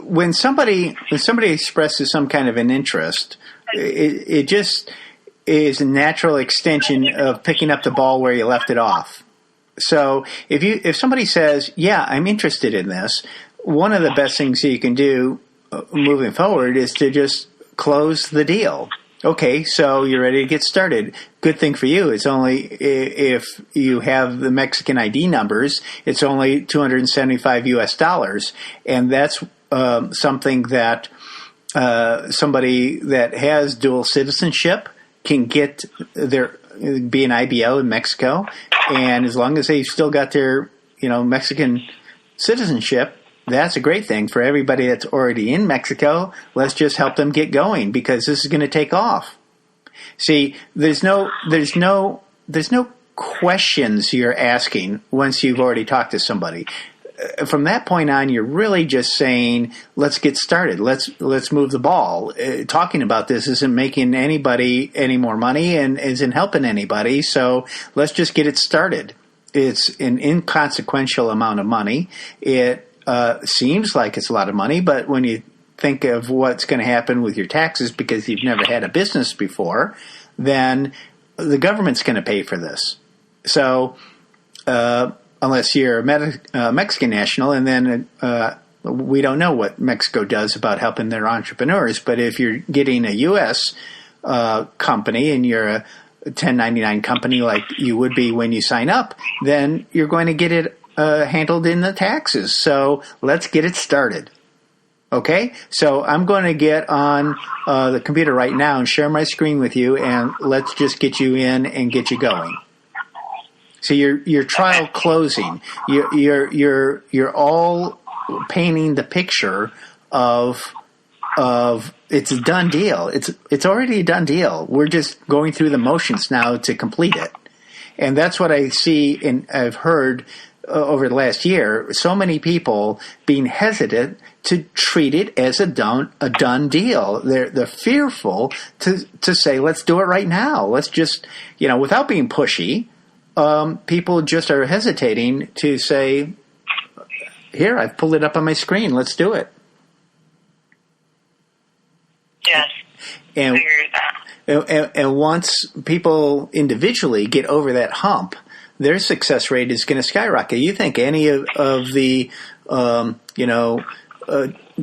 when somebody expresses some kind of an interest, it just is a natural extension of picking up the ball where you left it off. So if somebody says, "Yeah, I'm interested in this," one of the best things that you can do moving forward is to just close the deal. Okay, so you're ready to get started. Good thing for you. It's only, if you have the Mexican ID numbers, it's only $275 US, and that's something that somebody that has dual citizenship can get be an IBO in Mexico, and as long as they've still got their Mexican citizenship, that's a great thing for everybody that's already in Mexico. Let's just help them get going because this is going to take off. See, there's no questions you're asking once you've already talked to somebody. From that point on, you're really just saying, "Let's get started. Let's move the ball." Talking about this isn't making anybody any more money and isn't helping anybody. So let's just get it started. It's an inconsequential amount of money. It seems like it's a lot of money, but when you think of what's going to happen with your taxes because you've never had a business before, then the government's going to pay for this. So unless you're a Mexican national, and then we don't know what Mexico does about helping their entrepreneurs, but if you're getting a U.S. Company and you're a 1099 company like you would be when you sign up, then you're going to get it handled in the taxes. So let's get it started. Okay? So I'm going to get on the computer right now and share my screen with you, and let's just get you in and get you going. So your trial closing. You're all painting the picture of it's a done deal. It's already a done deal. We're just going through the motions now to complete it. And that's what I see and I've heard over the last year, so many people being hesitant to treat it as a done deal. They're fearful to say, "Let's do it right now." Let's just, without being pushy, people just are hesitating to say, "Here, I've pulled it up on my screen. Let's do it." Yes, and, I agree with that. And once people individually get over that hump, their success rate is going to skyrocket. You think any of the,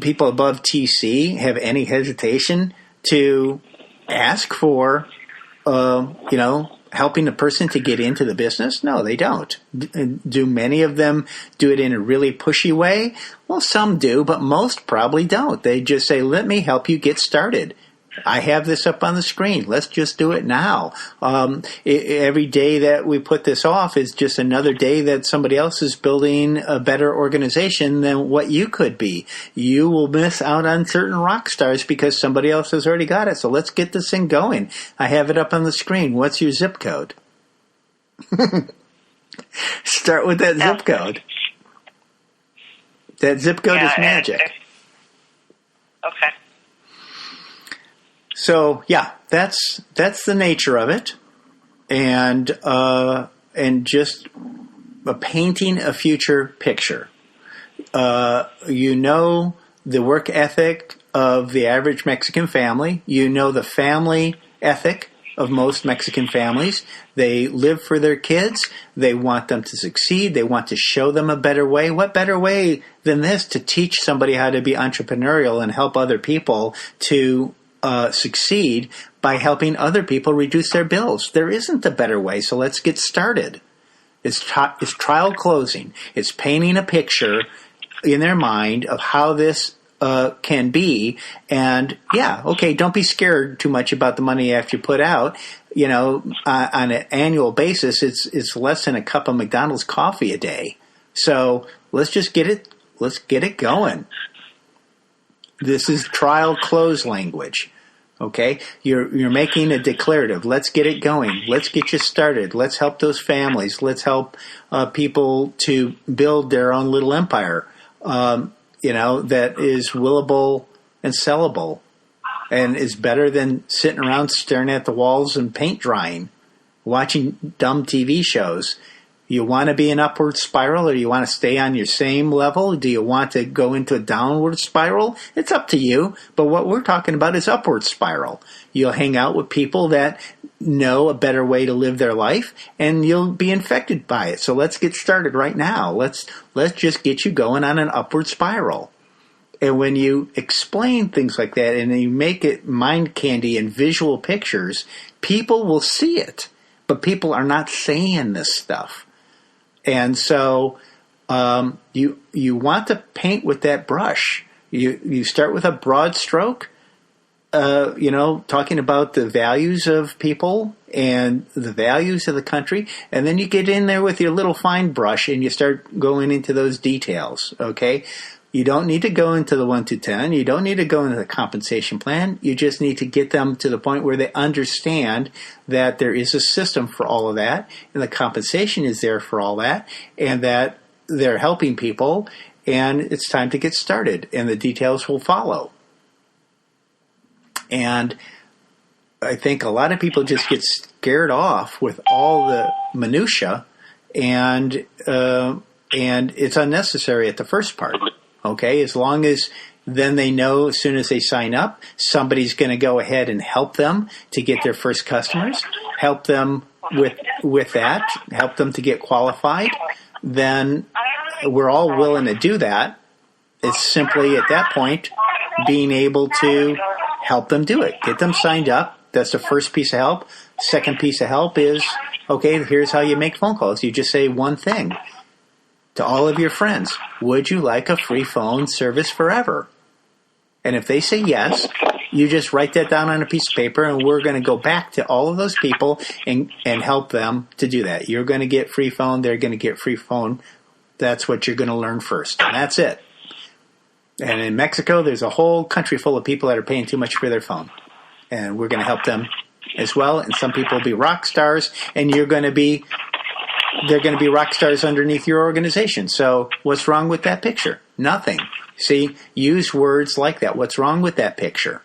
people above TC have any hesitation to ask for, helping the person to get into the business? No, they don't. Do many of them do it in a really pushy way? Well, some do, but most probably don't. They just say, "Let me help you get started. I have this up on the screen. Let's just do it now." Every day that we put this off is just another day that somebody else is building a better organization than what you could be. You will miss out on certain rock stars because somebody else has already got it. So let's get this thing going. I have it up on the screen. What's your zip code? Start with that zip code. That zip code is magic. Okay. So yeah, that's the nature of it, and just painting a future picture. The work ethic of the average Mexican family. The family ethic of most Mexican families. They live for their kids. They want them to succeed. They want to show them a better way. What better way than this to teach somebody how to be entrepreneurial and help other people to succeed by helping other people reduce their bills? There isn't a better way, so let's get started. It's trial closing. It's painting a picture in their mind of how this can be. And don't be scared too much about the money you have to put out. On an annual basis, it's less than a cup of McDonald's coffee a day. So let's just get it going. This is trial close language. Okay, you're making a declarative. Let's get it going. Let's get you started. Let's help those families. Let's help people to build their own little empire. That is willable and sellable, and is better than sitting around staring at the walls and paint drying, watching dumb TV shows. You want to be an upward spiral, or you want to stay on your same level? Do you want to go into a downward spiral? It's up to you. But what we're talking about is upward spiral. You'll hang out with people that know a better way to live their life, and you'll be infected by it. So let's get started right now. Let's just get you going on an upward spiral. And when you explain things like that and you make it mind candy and visual pictures, people will see it. But people are not saying this stuff. And so you want to paint with that brush. You start with a broad stroke, talking about the values of people and the values of the country. And then you get in there with your little fine brush and you start going into those details, okay? You don't need to go into the 1 to 10. You don't need to go into the compensation plan. You just need to get them to the point where they understand that there is a system for all of that, and the compensation is there for all that, and that they're helping people, and it's time to get started, and the details will follow. And I think a lot of people just get scared off with all the minutia, and it's unnecessary at the first part. Okay, as long as then they know as soon as they sign up, somebody's going to go ahead and help them to get their first customers, help them with that, help them to get qualified, then we're all willing to do that. It's simply at that point being able to help them do it, get them signed up. That's the first piece of help. Second piece of help is, okay, here's how you make phone calls. You just say one thing to all of your friends. Would you like a free phone service forever? And if they say yes, you just write that down on a piece of paper, and we're going to go back to all of those people and help them to do that. You're going to get free phone. They're going to get free phone. That's what you're going to learn first. And that's it. And in Mexico, there's a whole country full of people that are paying too much for their phone. And we're going to help them as well. And some people will be rock stars, and they're going to be rock stars underneath your organization. So what's wrong with that picture? Nothing. See, use words like that. What's wrong with that picture?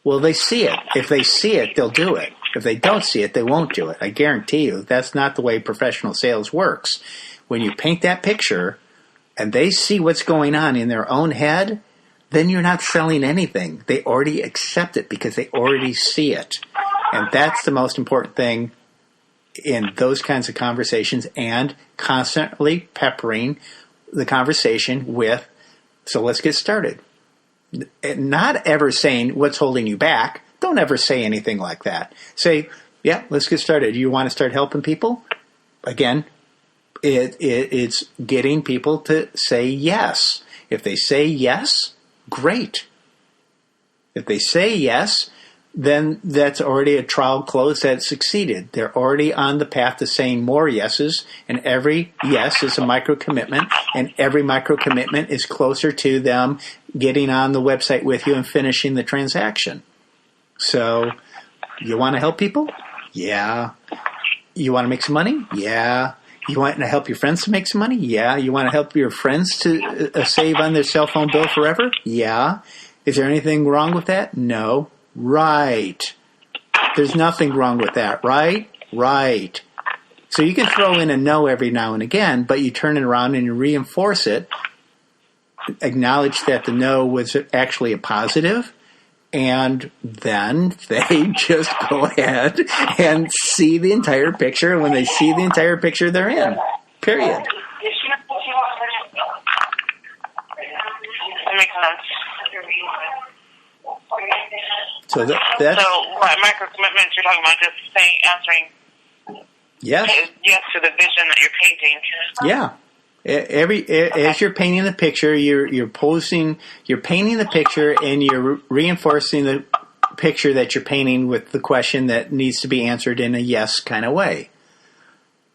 Well, they see it. If they see it, they'll do it. If they don't see it, they won't do it. I guarantee you that's not the way professional sales works. When you paint that picture and they see what's going on in their own head, then you're not selling anything. They already accept it because they already see it. And that's the most important thing in those kinds of conversations, and constantly peppering the conversation with, so let's get started. Not ever saying, what's holding you back? Don't ever say anything like that. Say, yeah, let's get started. You want to start helping people? Again, it's getting people to say yes. If they say yes, great. If they say yes, then that's already a trial close that succeeded. They're already on the path to saying more yeses, and every yes is a micro commitment, and every micro commitment is closer to them getting on the website with you and finishing the transaction. So, you want to help people? Yeah. You want to make some money? Yeah. You want to help your friends to make some money? Yeah. You want to help your friends to save on their cell phone bill forever? Yeah. Is there anything wrong with that? No. Right. There's nothing wrong with that, right? Right. So you can throw in a no every now and again, but you turn it around and you reinforce it, acknowledge that the no was actually a positive, and then they just go ahead and see the entire picture, and when they see the entire picture, they're in. Period. That makes sense. So that's... So what micro commitments you're talking about? Just saying, answering yes to the vision that you're painting. Yeah. As you're painting the picture, you're painting the picture, and you're reinforcing the picture that you're painting with the question that needs to be answered in a yes kind of way.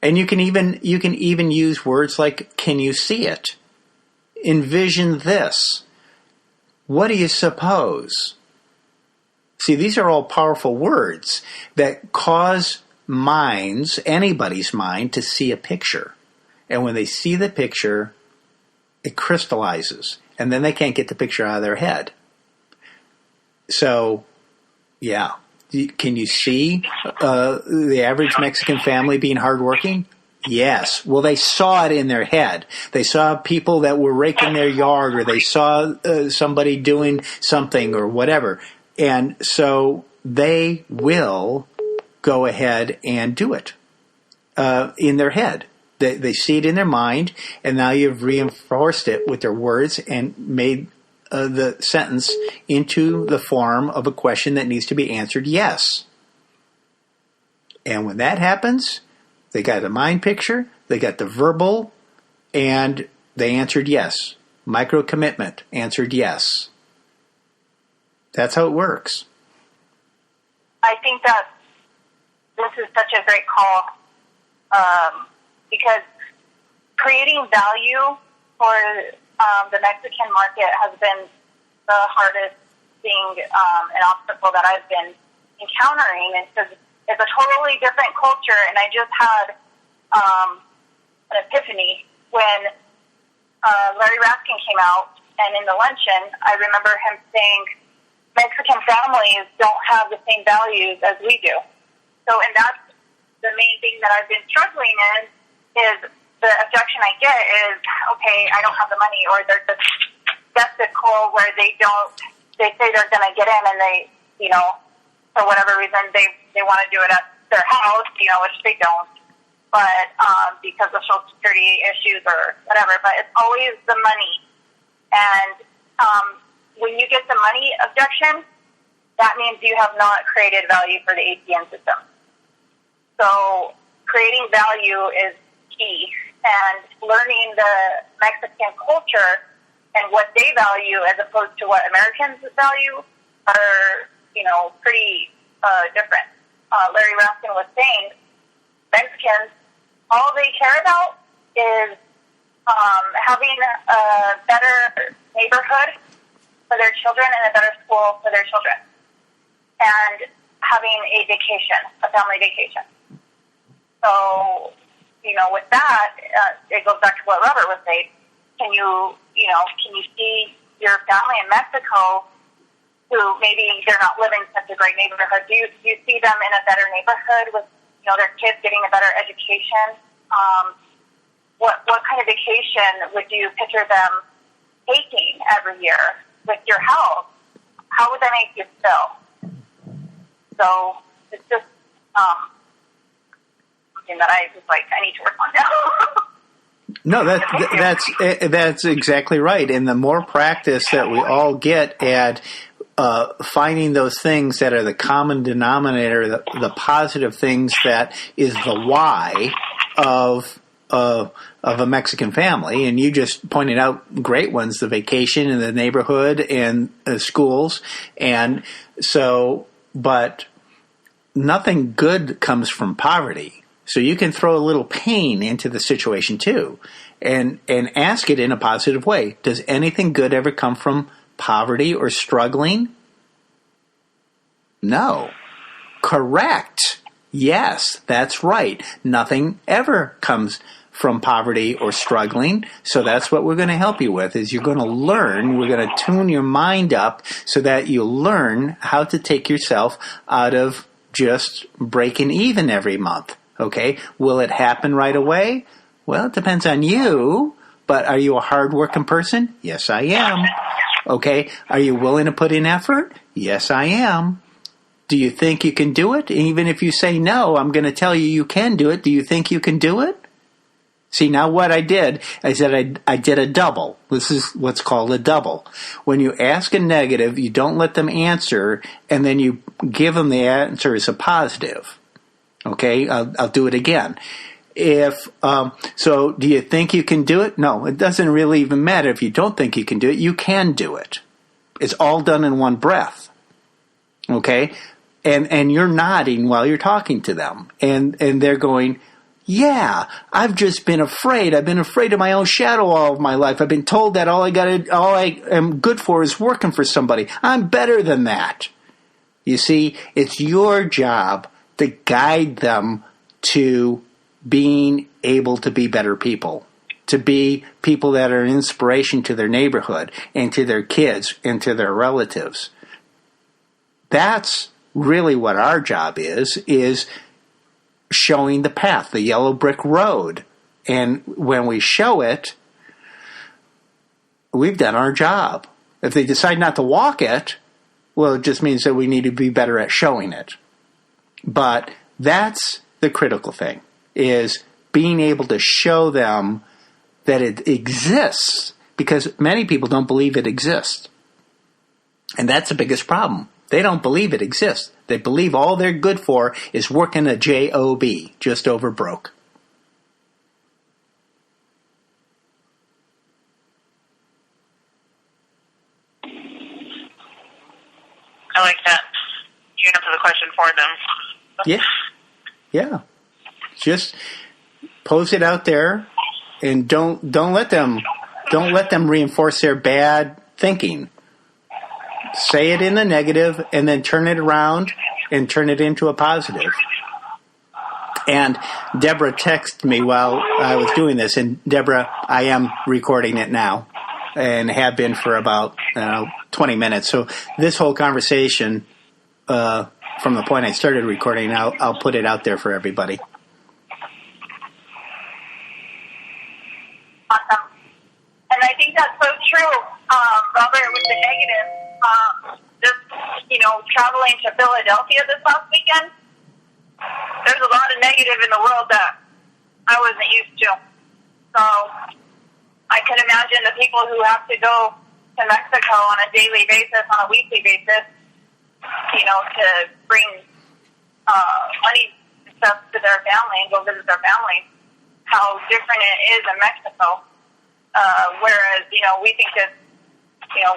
And you can even use words like, can you see it? Envision this. What do you suppose? See, these are all powerful words that cause minds, anybody's mind, to see a picture. And when they see the picture, it crystallizes. And then they can't get the picture out of their head. So, yeah. Can you see the average Mexican family being hardworking? Yes. Well, they saw it in their head. They saw people that were raking their yard, or they saw somebody doing something or whatever. And so they will go ahead and do it in their head. They see it in their mind, and now you've reinforced it with their words and made the sentence into the form of a question that needs to be answered yes. And when that happens, they got a mind picture, they got the verbal, and they answered yes. Micro commitment, answered yes. That's how it works. I think that this is such a great call because creating value for the Mexican market has been the hardest thing, an obstacle that I've been encountering. And it's a totally different culture, and I just had an epiphany when Larry Raskin came out, and in the luncheon, I remember him saying, Mexican families don't have the same values as we do. So, and that's the main thing that I've been struggling in, is the objection I get is, okay, I don't have the money, or they're just skeptical where they say they're going to get in, and they, for whatever reason, they want to do it at their house, which they don't, but because of Social Security issues or whatever, but it's always the money. And when you get the money objection, that means you have not created value for the ATM system. So creating value is key, and learning the Mexican culture and what they value as opposed to what Americans value are, pretty different. Larry Raskin was saying Mexicans, all they care about is having a better neighborhood for their children and a better school for their children, and having a vacation, a family vacation. So, with that, it goes back to what Robert was saying. Can you see your family in Mexico who maybe they're not living in such a great neighborhood? Do you see them in a better neighborhood with, their kids getting a better education? What kind of vacation would you picture them taking every year with your house? How would that make you feel? So it's just something that I need to work on now. No, that's exactly right. And the more practice that we all get at finding those things that are the common denominator, the positive things that is the why of a Mexican family, and you just pointed out great ones: the vacation and the neighborhood and schools, and so. But nothing good comes from poverty. So you can throw a little pain into the situation too, and ask it in a positive way. Does anything good ever come from poverty or struggling? No. Correct. Yes, that's right. Nothing ever comes from poverty or struggling. So that's what we're going to help you with, is you're going to learn, we're going to tune your mind up so that you learn how to take yourself out of just breaking even every month. Okay? Will it happen right away? Well, it depends on you, but are you a hard-working person? Yes, I am. Okay? Are you willing to put in effort? Yes, I am. Do you think you can do it? Even if you say no, I'm going to tell you you can do it. Do you think you can do it? See, now what I did, I said I did a double. This is what's called a double. When you ask a negative, you don't let them answer, and then you give them the answer as a positive. Okay? I'll do it again. So do you think you can do it? No, it doesn't really even matter if you don't think you can do it. You can do it. It's all done in one breath. Okay? And you're nodding while you're talking to them. And they're going, yeah, I've just been afraid. I've been afraid of my own shadow all of my life. I've been told that all I am good for is working for somebody. I'm better than that. You see, it's your job to guide them to being able to be better people, to be people that are an inspiration to their neighborhood and to their kids and to their relatives. That's really what our job is showing the path, the yellow brick road. And when we show it, we've done our job. If they decide not to walk it, well, it just means that we need to be better at showing it. But that's the critical thing, is being able to show them that it exists, because many people don't believe it exists. And that's the biggest problem. They don't believe it exists. They believe all they're good for is working a job, just over broke. I like that. You answer the question for them. Yeah. Yeah. Just pose it out there, and don't let them reinforce their bad thinking. Say it in the negative and then turn it around and turn it into a positive. And Deborah texted me while I was doing this, and Deborah, I am recording it now and have been for about 20 minutes. So this whole conversation, from the point I started recording, I'll put it out there for everybody. Awesome. And I think that's so true, Robert, with the negative. Just, traveling to Philadelphia this last weekend, there's a lot of negative in the world that I wasn't used to. So I can imagine the people who have to go to Mexico on a daily basis, on a weekly basis, to bring money and stuff to their family and go visit their family, how different it is in Mexico. Whereas, we think that,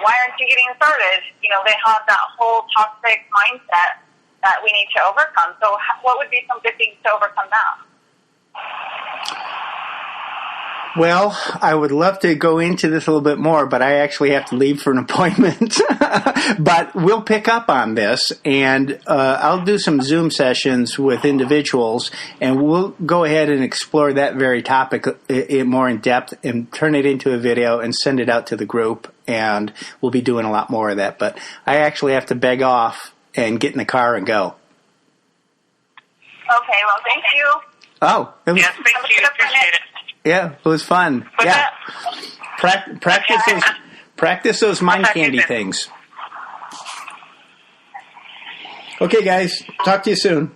why aren't you getting started? They have that whole toxic mindset that we need to overcome. So what would be some good things to overcome that? Well, I would love to go into this a little bit more, but I actually have to leave for an appointment. But we'll pick up on this, and I'll do some Zoom sessions with individuals, and we'll go ahead and explore that very topic more in depth and turn it into a video and send it out to the group, and we'll be doing a lot more of that. But I actually have to beg off and get in the car and go. Okay, well, thank you. Oh, it was, Yes, thank you. Appreciate it. yeah, it was fun. What's yeah, that? practice those mind candy things. Okay, guys, talk to you soon.